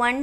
1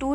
2